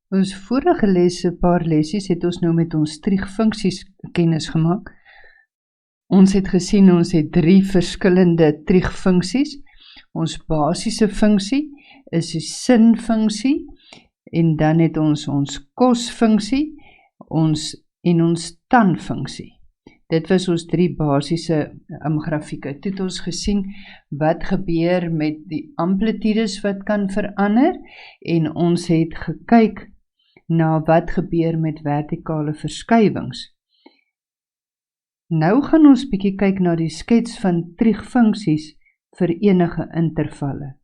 Ons vorige lesse, paar lessies, het ons nou met ons triegfunksies kennis gemaak. Ons het gesien, ons het 3 verskillende triegfunksies. Ons basiese funksie is die sinfunksie, en dan het ons kosfunksie, en ons tanfunksie. Dit was ons 3 basiese grafieke. Toe het ons gesien wat gebeur met die amplitudes wat kan verander, en ons het gekyk na wat gebeur met vertikale verskywings. Nou gaan ons bietjie kyk na die skets van triegfunksies vir enige intervalle.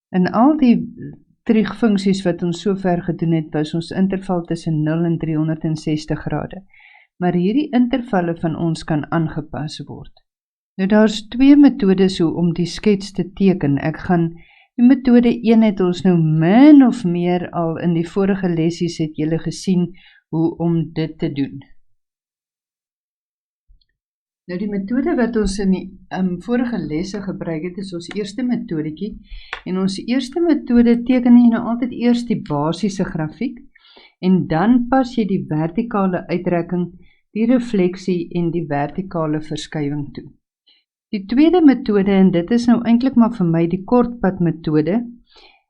In al die triegfunksies wat ons sover gedoen het, was ons interval tussen 0 en 360 grade. Maar hierdie intervalle van ons kan aangepas word. Nou daar's 2 metodes hoe om die skets te teken. Die metode 1 het ons nou min of meer al in die vorige lessies het julle gesien hoe om dit te doen. Nou die metode wat ons in die vorige lesse gebruik het, is ons eerste metodetjie. En ons eerste metode teken jy nou altyd eers die basiese grafiek, en dan pas jy die vertikale uitrekking, die refleksie en die vertikale verskywing toe. Die tweede metode, en dit is nou eintlik maar vir my die kortpad metode,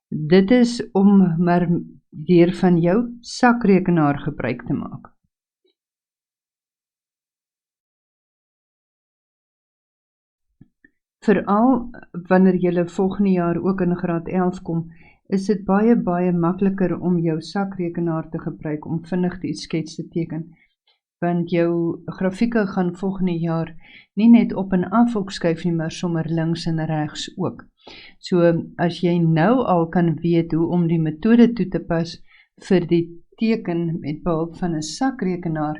dit is om maar deur van jou sakrekenaar gebruik te maak. Veral wanneer jy volgende jaar ook in graad 11 kom, is dit baie makliker om jou sakrekenaar te gebruik om vinnig die skets te teken. Want jou grafieke gaan volgende jaar nie net op en af opskuif nie, maar sommer links en regs ook. So as jy nou al kan weet hoe om die metode toe te pas vir die teken met behulp van 'n sakrekenaar,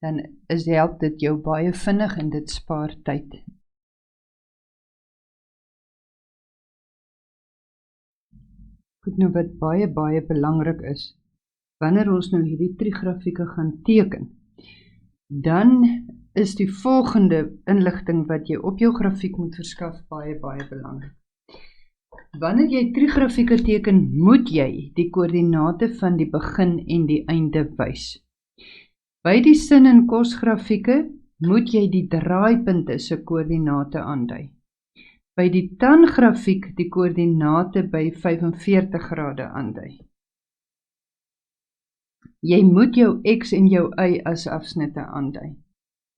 dan help dit jou baie vinnig en dit spaar tyd. Goed, nou wat baie belangrik is, wanneer ons nou hierdie trigrafieke gaan teken, dan is die volgende inligting wat jy op jou grafiek moet verskaf baie belangrik. Wanneer jy trigrafieke teken, moet jy die koördinate van die begin en die einde wys. By die sin- en kosgrafieke moet jy die draaipunte se koördinate aandui. By die tangrafiek die koördinate by 45 grade aandui. Jy moet jou X en jou Y as afsnitte aandui.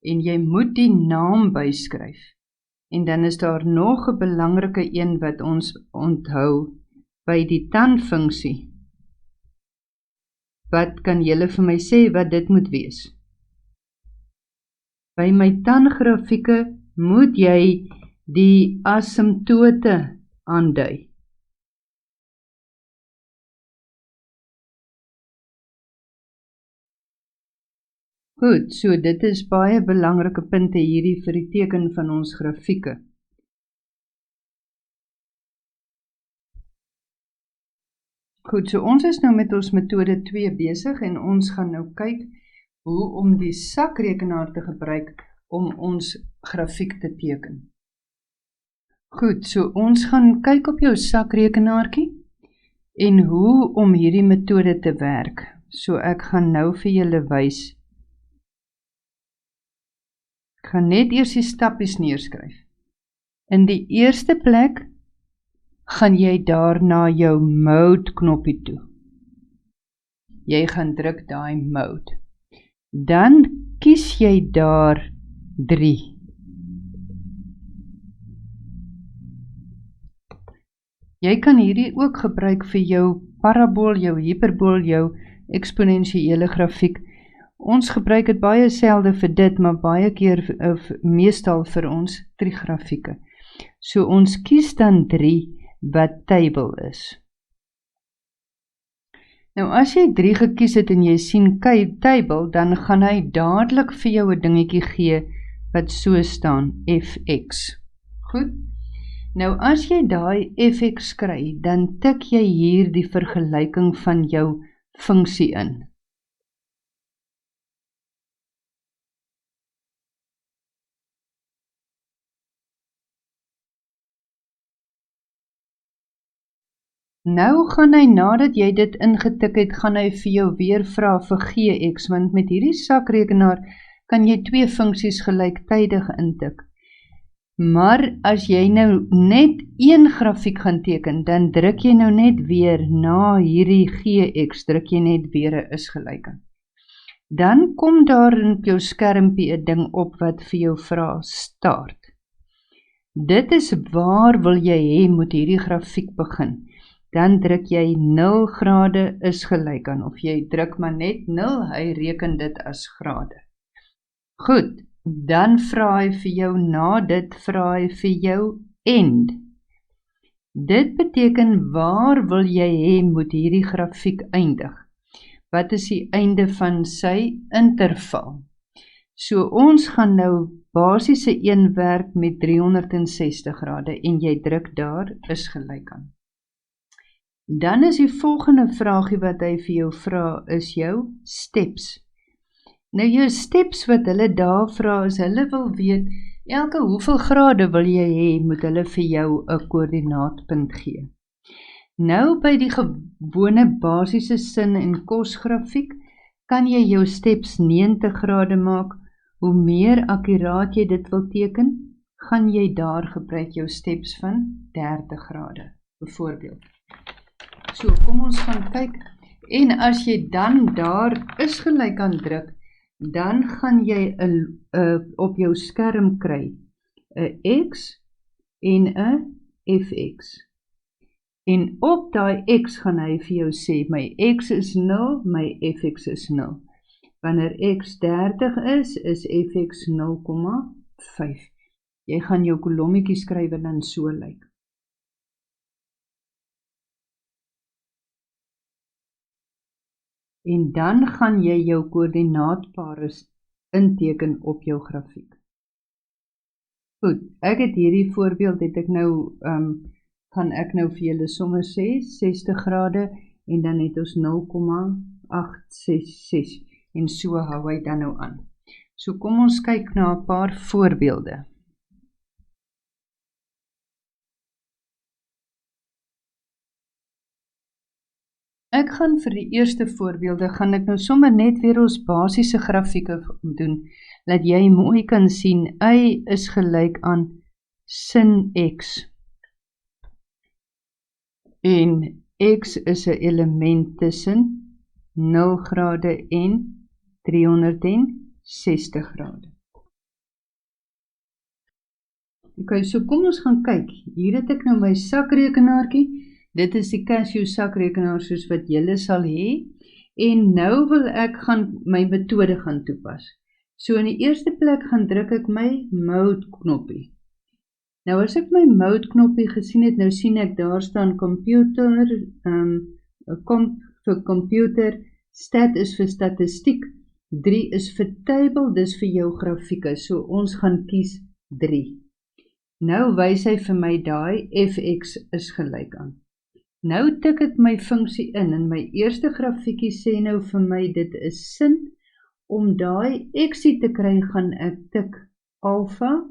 En jy moet die naam byskryf. En dan is daar nog 'n belangrike een wat ons onthou by die tanfunksie. Wat kan julle vir my sê wat dit moet wees? By my tangrafieke moet jy die asymptote aandui. Goed, so dit is baie belangrike punte hierdie vir die teken van ons grafieke. Goed, so ons is nou met ons metode 2 besig en ons gaan nou kyk hoe om die sakrekenaar te gebruik om ons grafiek te teken. Goed, so ons gaan kyk op jou sakrekenaartjie en hoe om hierdie metode te werk. So ek gaan nou vir julle wys. Ek gaan net eers die stappies neerskryf. In die eerste plek gaan jy daar na jou mode knoppie toe. Jy gaan druk daai mode. Dan kies jy daar 3. Jy kan hierdie ook gebruik vir jou parabool, jou hiperbool, jou eksponensiële grafiek. Ons gebruik dit baie selde vir dit, maar baie keer meestal vir ons trigrafieke. So ons kies dan 3 wat table is. Nou as jy 3 gekies het en jy sien table, dan gaan hy dadelik vir jou 'n dingetjie gee wat so staan, fx. Goed? Nou as jy daai fx kry, dan tik jy hier die vergelyking van jou funksie in. Nou gaan hy, nadat jy dit ingetik het, gaan hy vir jou weer vra vir gx, want met hierdie sakrekenaar kan jy 2 funksies gelyktydig intik. Maar as jy nou net 1 grafiek gaan teken, dan druk jy nou net weer na hierdie gx, druk jy net weer 'n is gelyk aan. Dan kom daar in jou skermpie 'n ding op wat vir jou vra start. Dit is waar wil jy hê moet hierdie grafiek begin. Dan druk jy 0 grade is gelyk aan, of jy druk maar net 0, hy reken dit as grade. Goed, dan vra hy vir jou, na dit vra hy vir jou end. Dit beteken waar wil jy hê moet hierdie grafiek eindig? Wat is die einde van sy interval? So ons gaan nou basiese 1 werk met 360 grade en jy druk daar is gelyk aan. Dan is die volgende vraagie wat hy vir jou vra is jou steps. Nou jou steps wat hulle daar vra is, hulle wil weet, elke hoeveel grade wil jy hê, moet hulle vir jou 'n koördinaatpunt gee. Nou by die gewone basiese sin en kosgrafiek, kan jy jou steps 90 grade maak. Hoe meer akkuraat jy dit wil teken, gaan jy daar gebruik jou steps van 30 grade, byvoorbeeld. So, kom ons gaan kyk, en as jy dan daar is gelyk aan druk, dan gaan jy op jou skerm kry 'n x en 'n fx. En op daai x gaan hy vir jou sê, my x is 0, my fx is 0. Wanneer x 30 is fx 0,5. Jy gaan jou kolommetjie skryf en dan so lyk. En dan gaan jy jou koördinaatpare inteken op jou grafiek. Goed, ek het hierdie voorbeeld, gaan ek nou vir julle sommer sê, 60 grade, en dan het ons 0,866, en so hou hy dan nou aan. So kom ons kyk na 'n paar voorbeelde. Ek gaan vir die eerste voorbeelde, gaan ek nou sommer net weer ons basiese grafieke doen, dat jy mooi kan sien, y is gelyk aan sin x. En x is 'n element tussen 0 grade en 360 grade. Ok, so kom ons gaan kyk. Hier het ek nou my sakrekenaartjie. Dit is die Casio sakrekenaar soos wat julle sal hê. En nou wil ek my metode gaan toepas. So in die eerste plek gaan druk ek my mode knoppie. Nou as ek my mode knoppie gesien het, nou sien ek daar staan computer, vir computer, stat is vir statistiek, 3 is vir table, dis vir jou grafieke, so ons gaan kies 3. Nou wys hy vir my daai fx is gelyk aan. Nou tik ek my funksie in, en my eerste grafiekie sê nou vir my, dit is sin, om daai xie te kry, gaan ek tik alpha,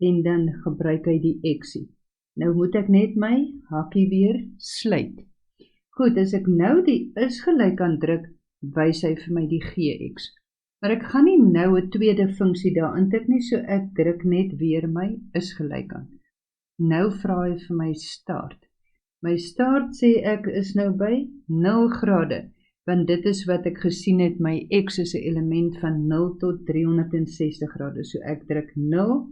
en dan gebruik hy die xie. Nou moet ek net my hakkie weer sluit. Goed, as ek nou die is gelyk aan druk, wys hy vir my die gx. Maar ek gaan nie nou 'n tweede funksie daar intik nie, so ek druk net weer my is gelyk aan. Nou vra hy vir my start. My start sê ek is nou by 0 grade, want dit is wat ek gesien het, my x is 'n element van 0 tot 360 grade, so ek druk 0,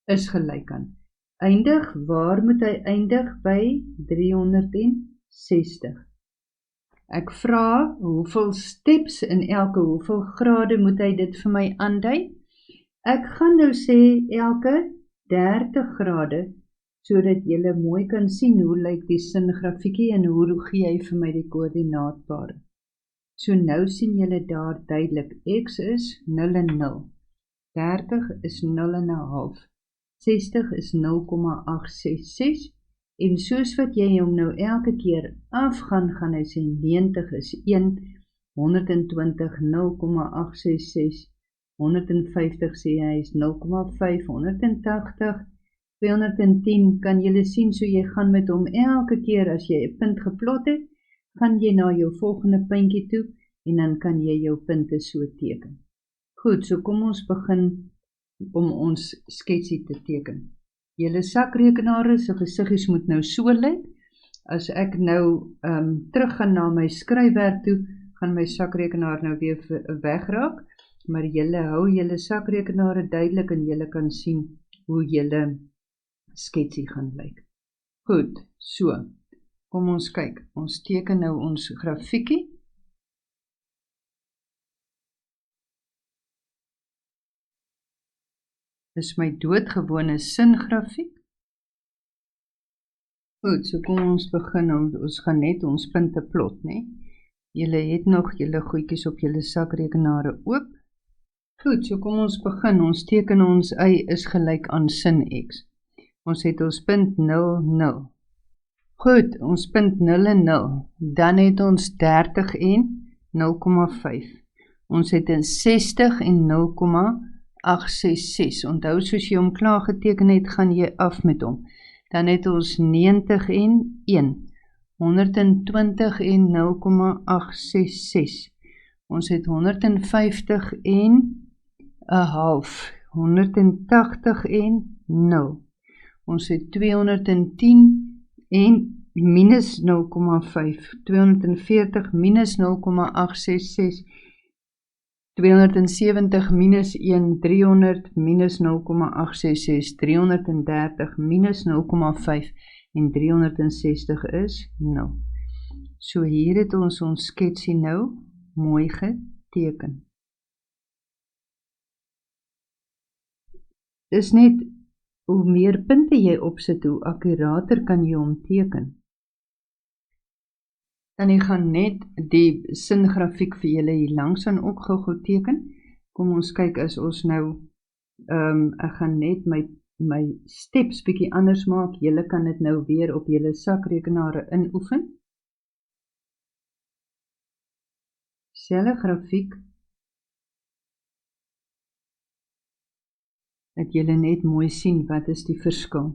is gelyk aan. Eindig, waar moet hy eindig? By 360. Ek vra, hoeveel steps in elke, hoeveel grade moet hy dit vir my aandui? Ek gaan nou sê elke 30 grade, sodat julle mooi kan sien hoe lyk die singrafiekie en hoe gee hy vir my die koördinaatpare. So nou sien julle daar duidelik, x is 0 en 0, 30 is 0 en 'n half, 60 is 0,866, en soos wat jy hom nou elke keer afgaan, gaan hy sê 90 is 1, 120 0,866, 150 sê hy is 0,5, 180 210 kan jy sien, so jy gaan met hom elke keer as jy 'n punt geplot het, gaan jy na jou volgende puntjie toe en dan kan jy jou punte so teken. Goed, so kom ons begin om ons sketsie te teken. Julle sakrekenare se gesiggies moet nou so lyk. As ek nou terug gaan na my skryfwerk toe, gaan my sakrekenaar nou weer wegraak, maar julle hou julle sakrekenare duidelik en julle kan sien hoe julle sketsie gaan lyk. Goed, so, kom ons kyk, ons teken nou ons grafiekie. Dis my doodgewone singrafiek. Goed, so kom ons begin, ons gaan net ons punte plot, né? Julle het nog julle goedjies op julle sakrekenare oop. Goed, so kom ons begin, ons teken ons y is gelyk aan sin x. Ons het ons punt 0, 0. Goed, ons punt 0 en 0, dan het ons 30 en 0,5. Ons het in 60 en 0,866. Onthou, soos jy hom klaar geteken het, gaan jy af met hom. Dan het ons 90 en 1, 120 en 0,866. Ons het 150 en 'n half, 180 en 0. Ons het 210 en minus 0,5, 240 minus 0,866, 270 minus 1, 300 minus 0,866, 330 minus 0,5 en 360 is 0. So hier het ons sketsie nou mooi geteken. Dis net hoe meer punte jy opsit, hoe akkurater kan jy hom teken. Dan jy gaan net die singrafiek vir julle hier langs aan ook gou teken. Kom ons kyk as ons nou, ek gaan net my steps bietjie anders maak. Julle kan dit nou weer op julle sakrekenare inoefen. Selfe grafiek, dat julle net mooi sien wat is die verskil.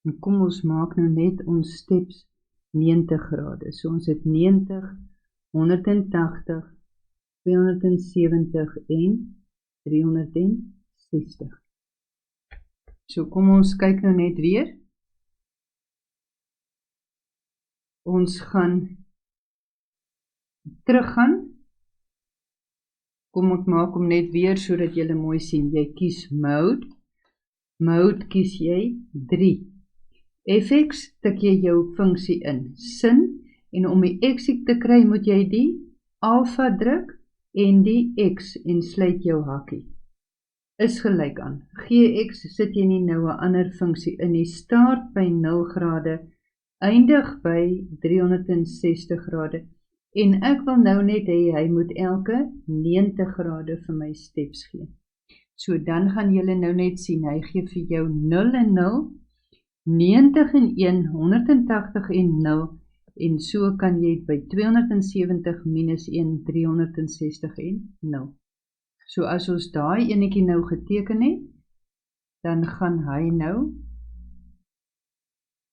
En kom ons maak nou net ons steps 90 grade. So ons het 90, 180, 270 en 360. So kom ons kyk nou net weer. Ons gaan teruggaan. Kom ek maak hom net weer sodat julle mooi sien. Jy kies mode. Mode kies jy 3. fx tik jy jou funksie in sin en om die x te kry moet jy die alpha druk en die x en sluit jou hakkie. Is gelyk aan. Gx sit jy nie nou 'n ander funksie in die start by 0 grade, eindig by 360 grade. En ek wil nou net hê hy moet elke 90 grade vir my steps gee. So dan gaan julle nou net sien, hy gee vir jou 0 en 0, 90 en 1, 180 en 0, en so kan jy by 270 minus 1, 360 en 0. So as ons daai enetjie nou geteken het, dan gaan hy nou,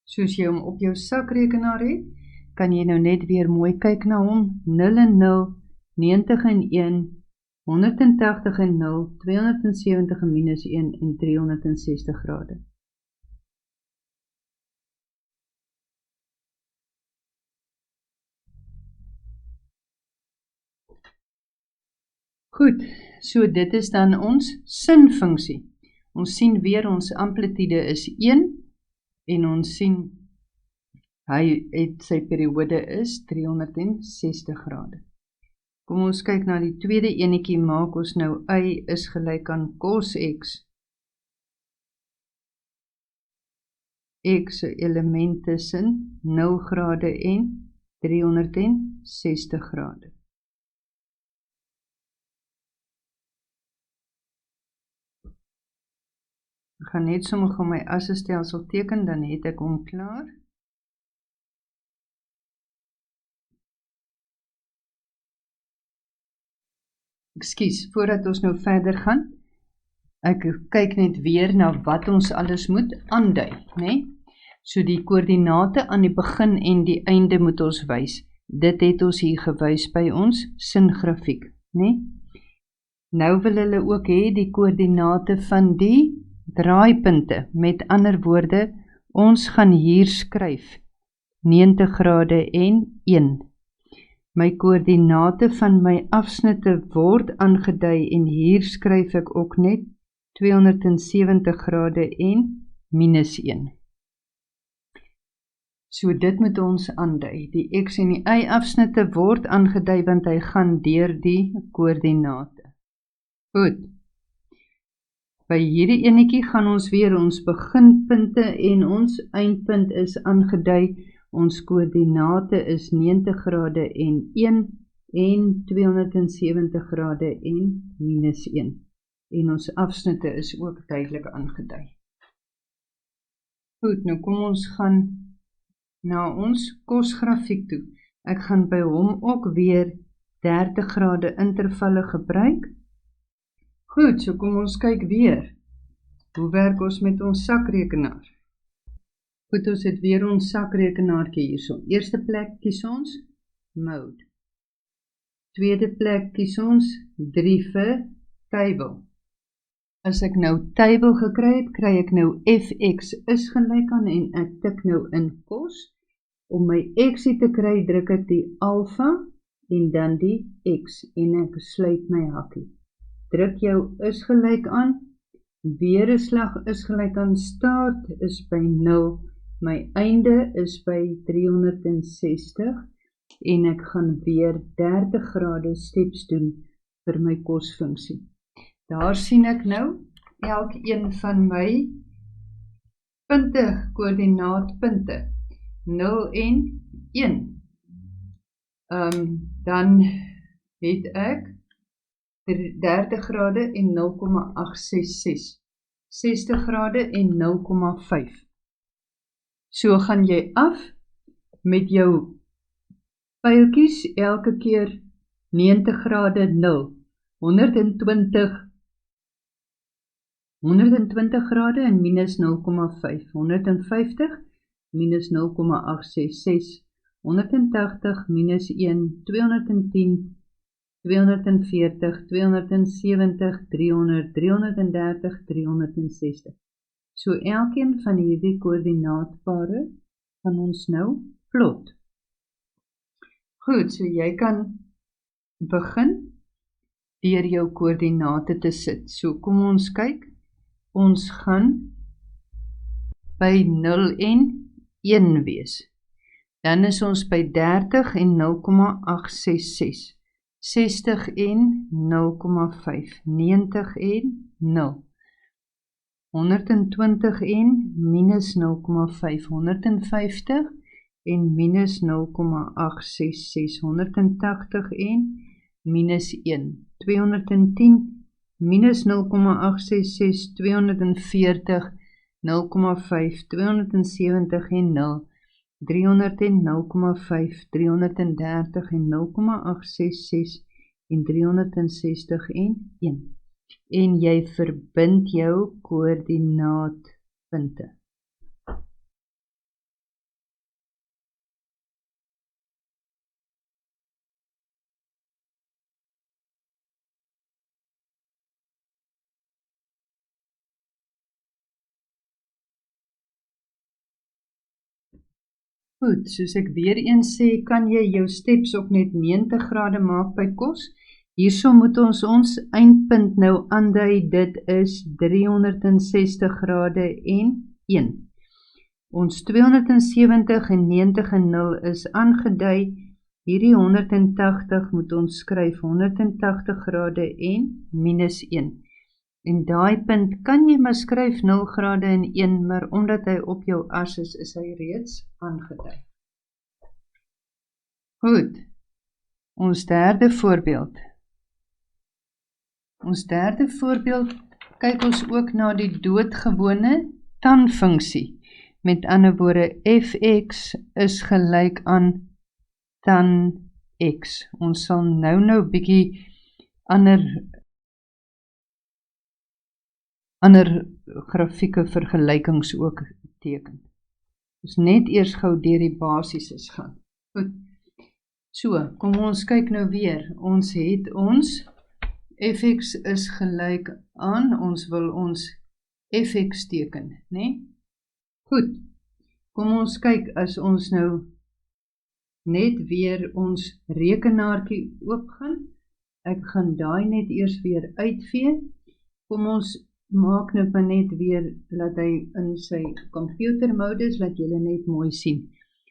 soos jy hom op jou sakrekenaar het, kan jy nou net weer mooi kyk na hom, 0 en 0, 90 en 1, 180 en 0, 270 en minus 1 en 360 grade. Goed, so dit is dan ons sinfunksie. Ons sien weer ons amplitude is 1 en ons sien hy het sy periode is 360 grade. Kom ons kyk na die tweede enetjie, maak ons nou y is gelyk aan cos x. X se element tussen 0 grade en 360 grade. Ek gaan net sommer gou my assestelsel teken, dan het ek hom klaar. Ekskuus, voordat ons nou verder gaan, ek kyk net weer na wat ons alles moet aandui, né? So die koördinate aan die begin en die einde moet ons wys. Dit het ons hier gewys by ons singrafiek, né? Nou wil hulle ook hê die koördinate van die draaipunte. Met ander woorde, ons gaan hier skryf 90 grade en 1. My koördinate van my afsnitte word aangedui en hier skryf ek ook net 270 grade en -1. So dit moet ons aandui. Die X en die Y afsnitte word aangedui want hy gaan deur die koördinate. Goed. By hierdie enetjie gaan ons weer ons beginpunte en ons eindpunt is aangedui. Ons koördinate is 90 grade en 1 en 270 grade en -1. En ons afsnitte is ook duidelik aangedui. Goed, nou kom ons gaan na ons kosgrafiek toe. Ek gaan by hom ook weer 30 grade intervalle gebruik. Goed, so kom ons kyk weer. Hoe werk ons met ons sakrekenaar? Goed, ons het weer ons sakrekenaartjie hierso. Eerste plek kies ons mode. Tweede plek kies ons 3 vir table. As ek nou table gekry het, kry ek nou fx is gelyk aan en ek tik nou in kos. Om my x te kry, druk ek die alfa en dan die x en ek sluit my hakkie. Druk jou is gelyk aan, weer 'n slag is gelyk aan, start is by 0, my einde is by 360 en ek gaan weer 30 grade steps doen vir my kosfunksie. Daar sien ek nou elkeen van my punte, koördinaatpunte, 0 en 1. Dan het ek 30 grade en 0,866, 60 grade en 0,5. So gaan jy af met jou pyltjies elke keer 90 grade 0, 120 grade en minus 0,5, 150 minus 0,866, 180 minus 1, 210, 240, 270, 300, 330, 360. So elkeen van hierdie koördinaatpare gaan ons nou plot. Goed, so jy kan begin deur jou koördinate te sit. So kom ons kyk. Ons gaan by 0 en 1 wees. Dan is ons by 30 en 0,866. 60 en 0,5. 90 en 0. 120 en minus 0,5. 150 en minus 0,866. 180 en minus 1. 210 minus 0,866, 240, 0,5, 270 en 0, 300 en 0,5, 330 en 0,866 en 360 en 1. En jy verbind jou koördinaatpunte. Goed, soos ek weer eens sê, kan jy jou steps ook net 90 grade maak by kos. Hierso moet ons eindpunt nou aandui, dit is 360 grade en 1. Ons 270 en 90 en 0 is aangedui. Hierdie 180 moet ons skryf 180 grade en minus 1. En daai punt kan jy maar skryf 0 grade en 1, maar omdat hy op jou as is hy reeds aangedui. Goed, ons derde voorbeeld. Ons derde voorbeeld kyk ons ook na die doodgewone tan-funksie. Met ander woorde, fx is gelyk aan tan x. Ons sal nou bietjie ander grafieke vergelykings ook teken. Dus net eers gou deur die basises gaan. Goed. So, kom ons kyk nou weer. Ons het ons fx is gelyk aan, ons wil ons fx teken, né? Goed. Kom ons kyk as ons nou net weer ons rekenaartjie oopgaan. Ek gaan daai net eers weer uitvee. Kom ons maak nou maar net weer, laat hy in sy computermodus, laat julle net mooi sien.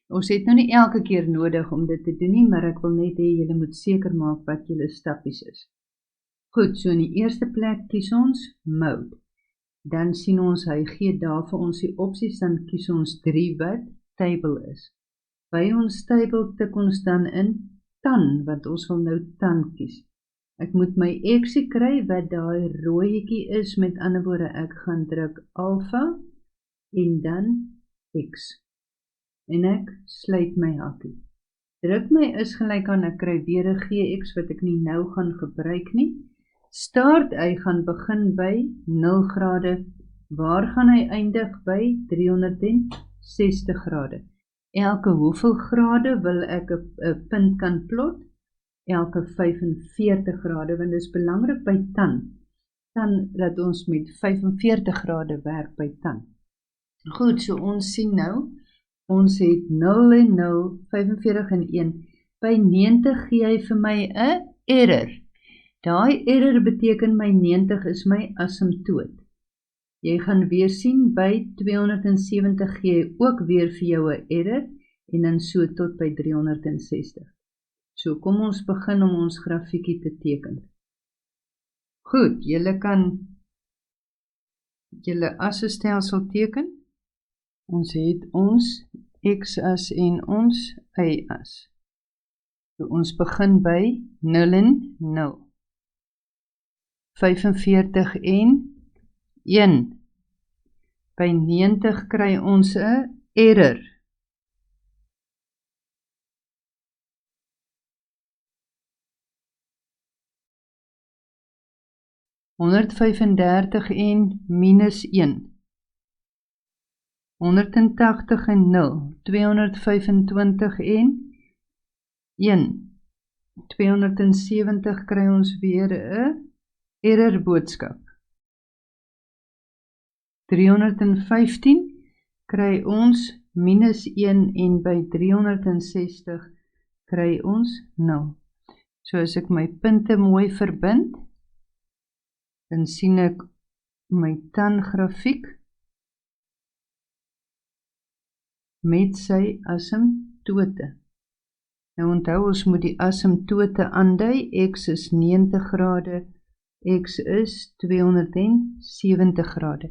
Ons het nou nie elke keer nodig om dit te doen nie, maar ek wil net hê julle moet seker maak wat julle stappies is. Goed, so in die eerste plek kies ons mode. Dan sien ons, hy gee daar vir ons die opsies, dan kies ons 3 wat table is. By ons table tik ons dan in tan, want ons wil nou tan kies. Ek moet my x kry wat daai rooietjie is, met ander woorde ek gaan druk alpha en dan x. En ek sluit my hakkie. Druk my is gelyk aan, ek kry weer 'n gx wat ek nie nou gaan gebruik nie. Start, hy gaan begin by 0 grade. Waar gaan hy eindig by? 360 grade. Elke hoeveel grade wil ek 'n punt kan plot? Elke 45 grade, want dit is belangrik by tan dat ons met 45 grade werk by tan. Goed, so ons sien nou, ons het 0 en 0, 45 en 1. By 90 gee hy vir my 'n error. Daai error beteken my 90 is my asymptoot. Jy gaan weer sien, by 270 gee hy ook weer vir jou 'n error, en dan so tot by 360. So, kom ons begin om ons grafiekie te teken. Goed, julle kan julle assestelsel teken. Ons het ons x-as en ons y-as. So, ons begin by 0 en 0. 45 en 1. By 90 kry ons 'n error. -135 en -1. 180 en 0. 225 en 1. 270 kry ons weer 'n error boodskap. 315 kry ons -1 en by 360 kry ons 0. So as ek my punte mooi verbind, dan sien ek my tan grafiek met sy asymptote. Nou onthou, ons moet die asymptote aandui. X is 90 grade, x is 270 grade.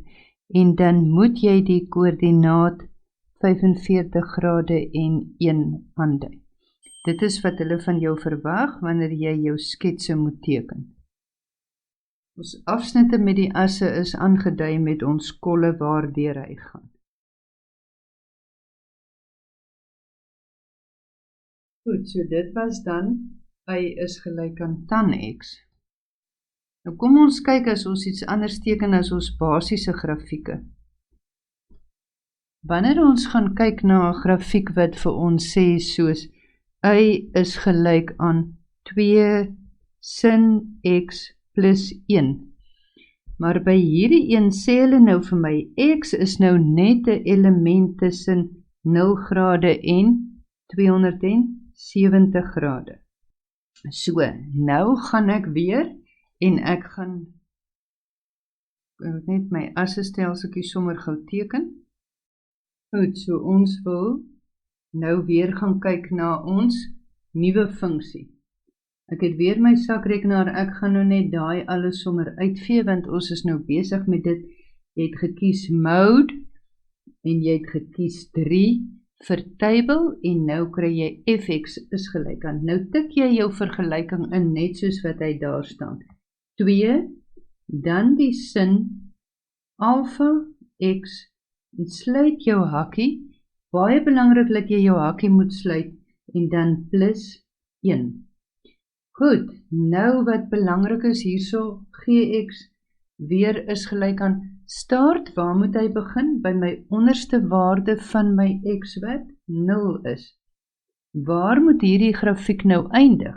En dan moet jy die koördinaat 45 grade en 1 aandui. Dit is wat hulle van jou verwag wanneer jy jou sketse moet teken. Ons afsnitte met die asse is aangedui met ons kolle waardeur hy gaan. Goed, so dit was dan, y is gelyk aan tan x. Nou kom ons kyk as ons iets anders teken as ons basiese grafieke. Wanneer ons gaan kyk na 'n grafiek wat vir ons sê soos y is gelyk aan 2 sin x plus 1. Maar by hierdie een sê hulle nou vir my, x is nou net 'n element tussen 0 grade en 270 grade. So, nou gaan ek weer, en ek gaan net my assestelseltjie sommer gou teken. Goed, so ons wil nou weer gaan kyk na ons nuwe funksie. Ek het weer my sakrekenaar, ek gaan nou net daai alles sommer uitvee, want ons is nou besig met dit. Jy het gekies mode, en jy het gekies 3 vir table, en nou kry jy fx is gelyk aan. Nou tik jy jou vergelyking in, net soos wat hy daar staan. 2, dan die sin, alpha x, en sluit jou hakkie. Baie belangrik dat jy jou hakkie moet sluit, en dan plus 1. Goed, nou wat belangrik is hierso, gx weer is gelyk aan start. Waar moet hy begin? By my onderste waarde van my x wat 0 is. Waar moet hierdie grafiek nou eindig?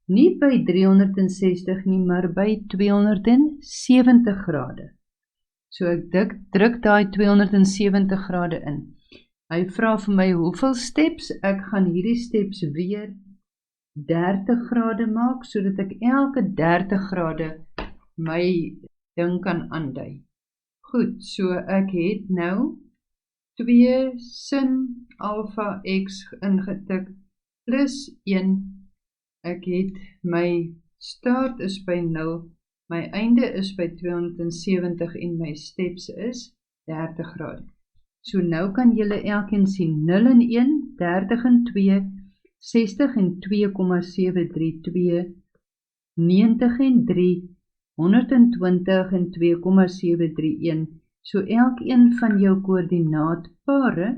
Nie by 360 nie, maar by 270 grade. So ek druk daai 270 grade in. Hy vra vir my hoeveel steps, ek gaan hierdie steps weer 30 grade maak, sodat ek elke 30 grade my ding kan aandui. Goed, so ek het nou 2 sin alpha x ingetik, plus 1, ek het my start is by 0, my einde is by 270 en my steps is 30 grade. So nou kan julle elkeen sien 0 en 1, 30 en 2, 60 en 2,732, 90 en 3, 120 en 2,731. So elkeen van jou koördinaatpare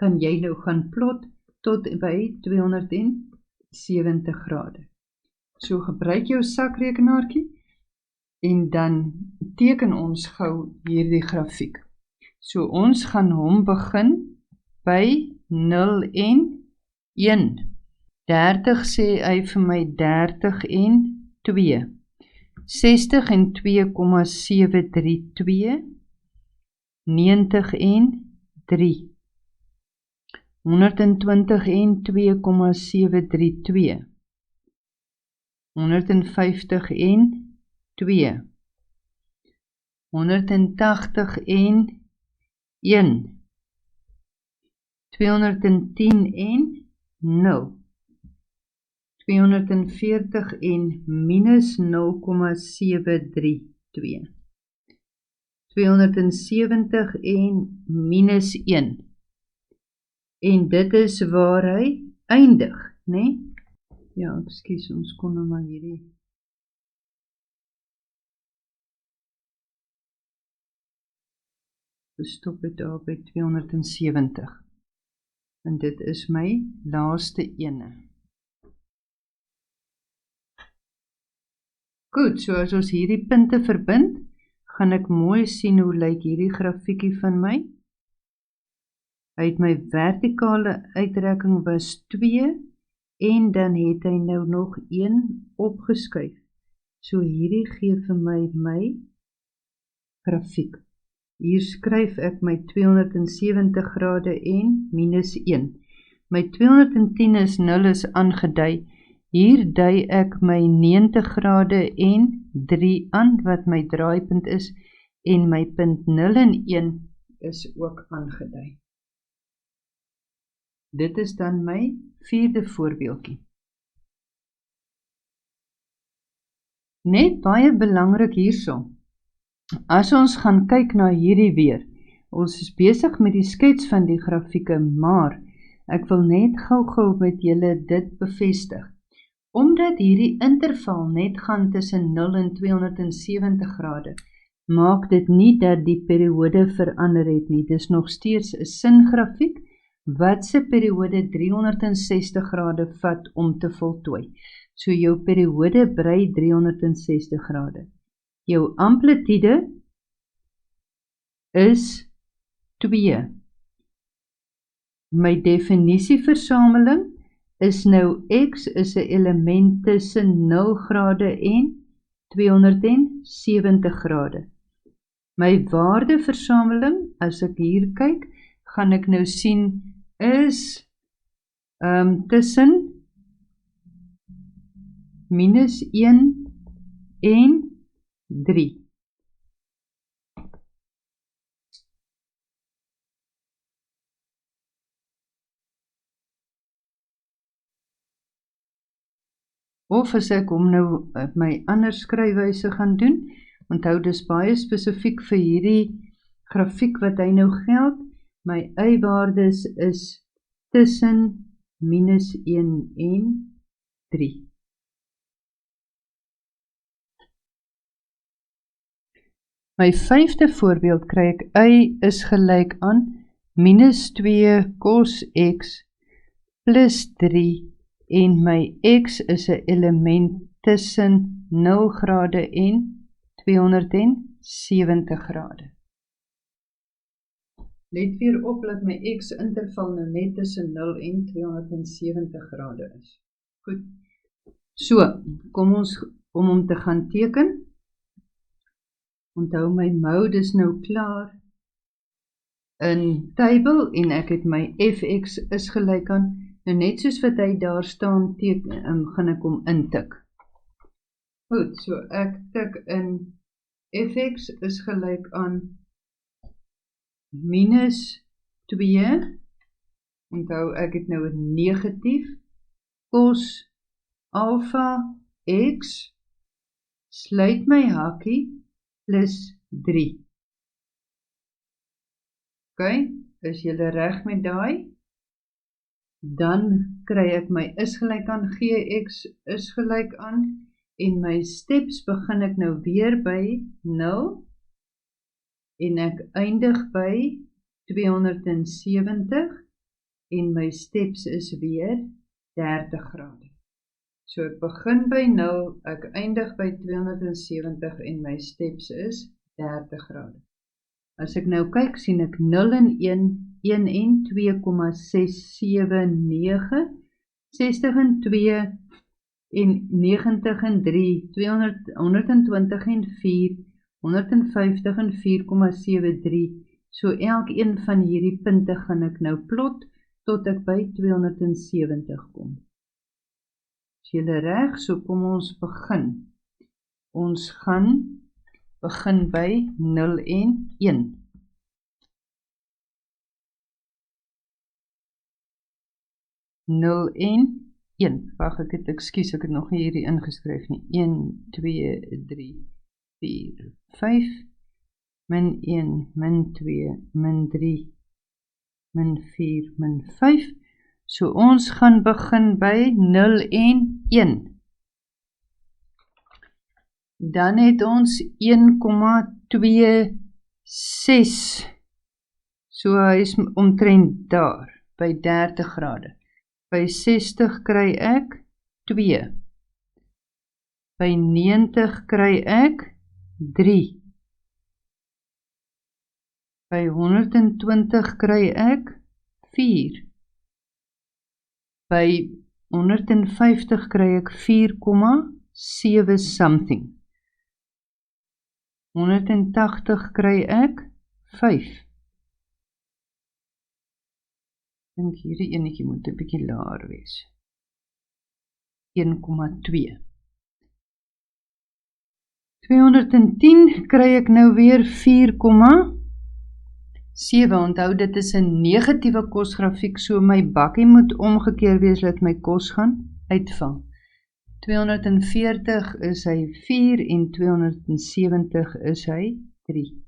kan jy nou gaan plot tot by 270 grade. So gebruik jou sakrekenaartjie en dan teken ons gou hierdie grafiek. So ons gaan hom begin by 0 en 1. 30 sê hy vir my 30 en 2. 60 en 2,732. 90 en 3. 120 en 2,732. 150 en 2. 180 en 1. 210 en 0. 240 en minus 0,732. 270 en minus 1. En dit is waar hy eindig, né? Ja, ekskuus, ons kon nou maar hierdie gestop het daar by 270. En dit is my laaste ene. Goed, so as ons hierdie punte verbind, gaan ek mooi sien hoe lyk hierdie grafiekie van my. Uit my vertikale uitrekking was 2 en dan het hy nou nog 1 opgeskuif. So hierdie gee vir my grafiek. Hier skryf ek my 270 grade en minus 1. My 210 is 0 is aangedui. Hier dui ek my 90 grade en 3 aan, wat my draaipunt is, en my punt 0 en 1 is ook aangedui. Dit is dan my 4de voorbeeldjie. Net baie belangrik hierso. As ons gaan kyk na hierdie weer, ons is besig met die skets van die grafieke, maar ek wil net gou met julle dit bevestig. Omdat hierdie interval net gaan tussen 0 en 270 grade, maak dit nie dat die periode verander het nie. Dis nog steeds 'n singrafiek wat se periode 360 grade vat om te voltooi. So jou periode brei 360 grade. Jou amplitude is 2. My definisieversameling is nou x is 'n element tussen 0 grade en 270 grade. My waardeversameling, as ek hier kyk, gaan ek nou sien is tussen minus 1 en 3. Of as ek hom nou op my ander skryfwyse gaan doen, onthou dis baie spesifiek vir hierdie grafiek wat hy nou geld, my y-waardes is tussen minus 1 en 3. My 5de voorbeeld kry ek y is gelyk aan minus 2 cos x plus 3 en my x is 'n element tussen 0 grade en 270 grade. Let weer op dat my x-interval nou net tussen 0 en 270 grade is. Goed. So, kom ons om te gaan teken. Onthou my mode is nou klaar in table en ek het my fx is gelyk aan. Nou net soos wat hy daar staan, gaan ek hom intik. Goed, so ek tik in fx is gelyk aan minus 2, onthou ek het nou 'n negatief, cos alpha x, sluit my hakkie, plus 3. Ok, is julle reg met daai? Dan kry ek my is gelyk aan gx is gelyk aan, en my steps begin ek nou weer by 0, en ek eindig by 270, en my steps is weer 30 grade. So ek begin by 0, ek eindig by 270, en my steps is 30 grade. As ek nou kyk, sien ek 0 en 1, 1 en 2,679, 60 en 2, en 90 en 3, 120 en 4, 150 en 4,73, so elkeen van hierdie punte gaan ek nou plot, tot ek by 270 kom. Is julle reg? So kom ons begin. Ons gaan begin by 0 en 1. Wag, ek het nog nie hierdie ingeskryf nie. 1, 2, 3, 4, 5, min 1, min 2, min 3, min 4, min 5. So ons gaan begin by 0 en 1. Dan het ons 1,26. So hy is omtrent daar, by 30 grade. By 60 kry ek 2. By 90 kry ek 3. By 120 kry ek 4. By 150 kry ek 4,7 something. 180 kry ek 5. Ek dink hierdie enetjie moet 'n bietjie laer wees. 1,2. 210 kry ek nou weer 4,7. Onthou dit is 'n negatiewe kosgrafiek, so my bakkie moet omgekeer wees dat my kos gaan uitval. 240 is hy 4 en 270 is hy 3.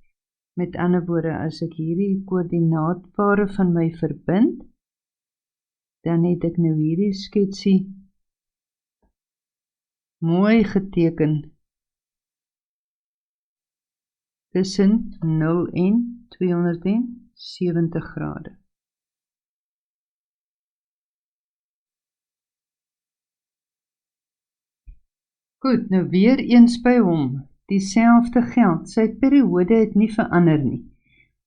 Met ander woorde, as ek hierdie koördinaatpare van my verbind, dan het ek nou hierdie sketsie mooi geteken tussen 0 en 270 grade. Goed, nou weer eens by hom, dieselfde geld, sy periode het nie verander nie.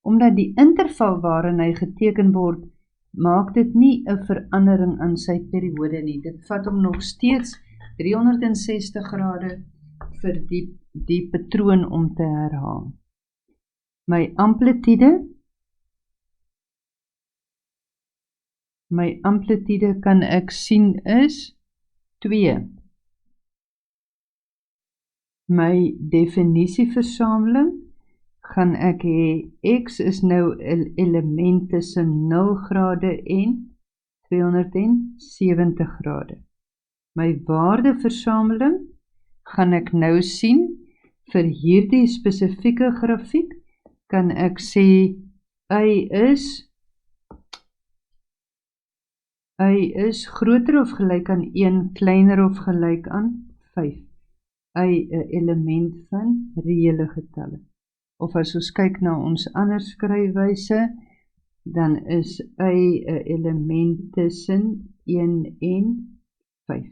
Omdat die interval waarin hy geteken word, maak dit nie 'n verandering aan sy periode nie. Dit vat hom nog steeds 360 grade vir die patroon om te herhaal. My amplitude kan ek sien is 2. My definisieversameling gaan ek hê, x is nou 'n element tussen 0 grade en 270 grade. My waardeversameling gaan ek nou sien, vir hierdie spesifieke grafiek, kan ek sê, y is groter of gelyk aan 1, kleiner of gelyk aan 5. Y 'n element van reële getalle. Of as ons kyk na ons ander skryfwyse, dan is y 'n element tussen 1 en 5.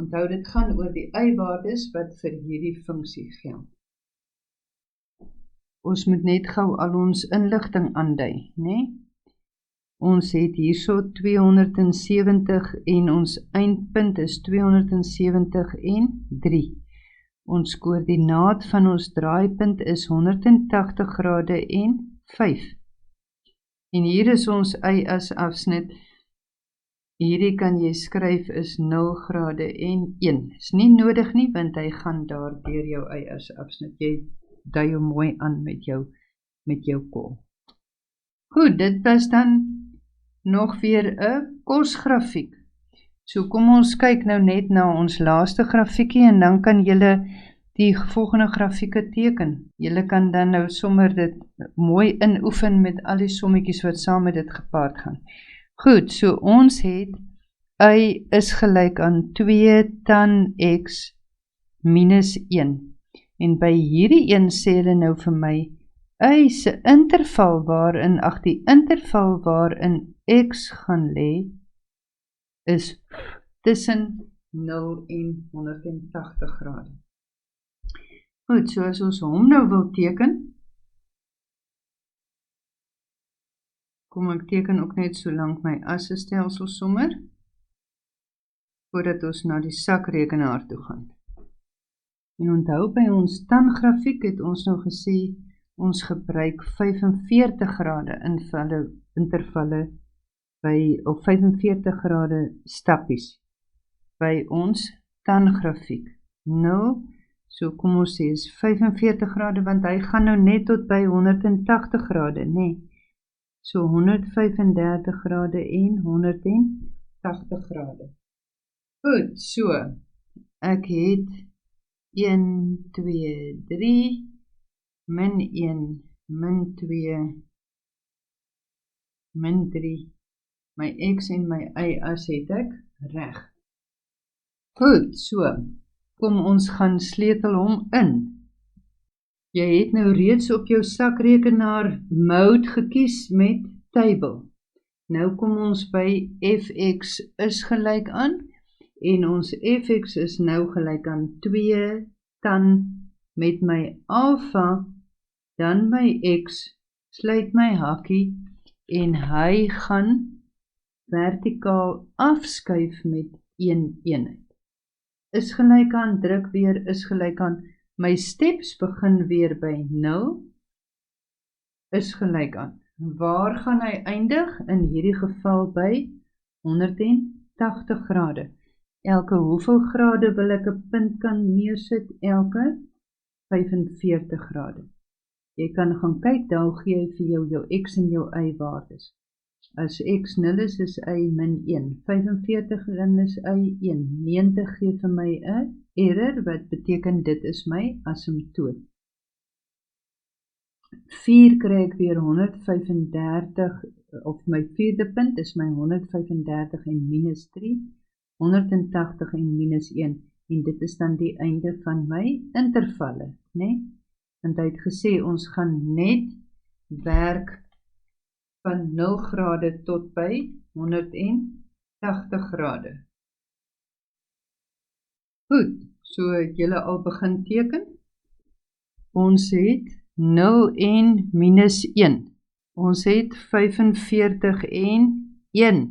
Onthou, dit gaan oor die y-waardes wat vir hierdie funksie geld. Ons moet net gou al ons inligting aandui, né? Ons het hierso 270 en ons eindpunt is 270 en 3. Ons koördinaat van ons draaipunt is 180 grade en 5. En hier is ons y-as afsnit. Hierdie kan jy skryf is 0 grade en 1. Is nie nodig nie, want hy gaan daar deur jou y-as afsnit. Jy dui hom mooi aan met jou kol. Goed, dit was dan nog weer 'n kosgrafiek. So kom ons kyk nou net na ons laaste grafiekie en dan kan julle die volgende grafieke teken. Julle kan dan nou sommer dit mooi inoefen met al die sommetjies wat saam met dit gepaard gaan. Goed, so ons het y is gelyk aan 2 tan x minus 1. En by hierdie een sê hulle nou vir my, y se interval waarin x gaan lê, is tussen 0 en 180 grade. Goed, so as ons hom nou wil teken, kom ek teken ook net so lank my assestelsel sommer, voordat ons na die sakrekenaar toe gaan. En onthou, by ons tangrafiek het ons nou gesê, ons gebruik 45 grade intervalle of 45 grade stappies by ons tangrafiek. 0, so kom ons sê is 45 grade, want hy gaan nou net tot by 180 grade, nee. So 135 grade en 180 grade. Goed, so, ek het 1, 2, 3, min 1, min 2, min 3, my x en my y-as het ek reg. Goed, so, kom ons gaan sleutel hom in. Jy het nou reeds op jou sakrekenaar mode gekies met table. Nou kom ons by fx is gelyk aan, en ons fx is nou gelyk aan 2 tan met my alpha, dan my x, sluit my hakkie, en hy gaan vertikaal afskuif met 1 eenheid. Is gelyk aan, druk weer, is gelyk aan, my steps begin weer by 0, is gelyk aan. Waar gaan hy eindig? In hierdie geval by 180 grade. Elke hoeveel grade wil ek 'n punt kan neersit? Elke 45 grade. Jy kan gaan kyk, daar gee hy vir jou x en jou y waardes. As x 0 is y min 1, 45 dan is y 1, 90 gee vir my 'n error, wat beteken dit is my asymptoot. 4 kry ek weer 135, of my vierde punt is my 135 en minus 3, 180 en minus 1, en dit is dan die einde van my intervalle, né? Want hy het gesê, ons gaan net werk van 0 grade tot by 180 grade. Goed, so het julle al begin teken. Ons het 0 en minus 1. Ons het 45 en 1.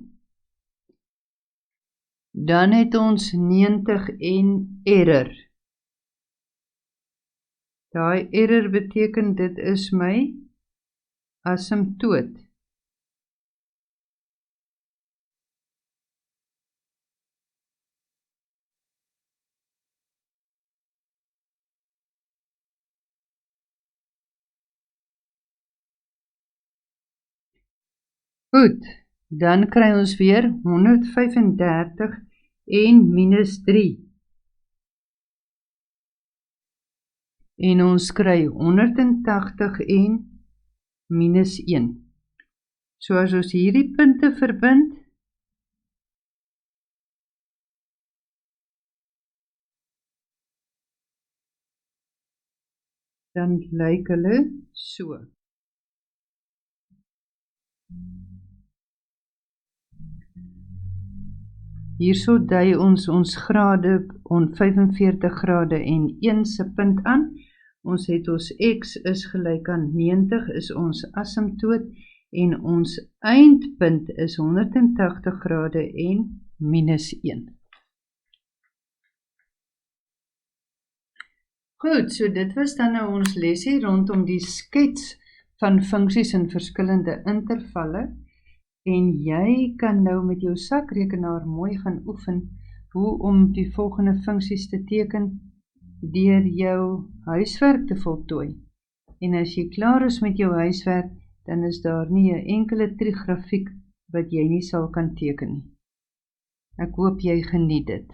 Dan het ons 90 en error. Daai error beteken dit is my asymptoot. Goed, dan kry ons weer 135 en minus 3. En ons kry 180 en minus 1. So as ons hierdie punte verbind, dan lyk hulle so. Hierso dui ons grade, 45 grade en 1 se punt aan. Ons het ons x is gelyk aan 90 is ons asymptoot en ons eindpunt is 180 grade en minus 1. Goed, so dit was dan nou ons lesie rondom die skets van funksies in verskillende intervalle. En jy kan nou met jou sakrekenaar mooi gaan oefen hoe om die volgende funksies te teken deur jou huiswerk te voltooi. En as jy klaar is met jou huiswerk, dan is daar nie 'n enkele trigrafiek wat jy nie sal kan teken nie. Ek hoop jy geniet dit.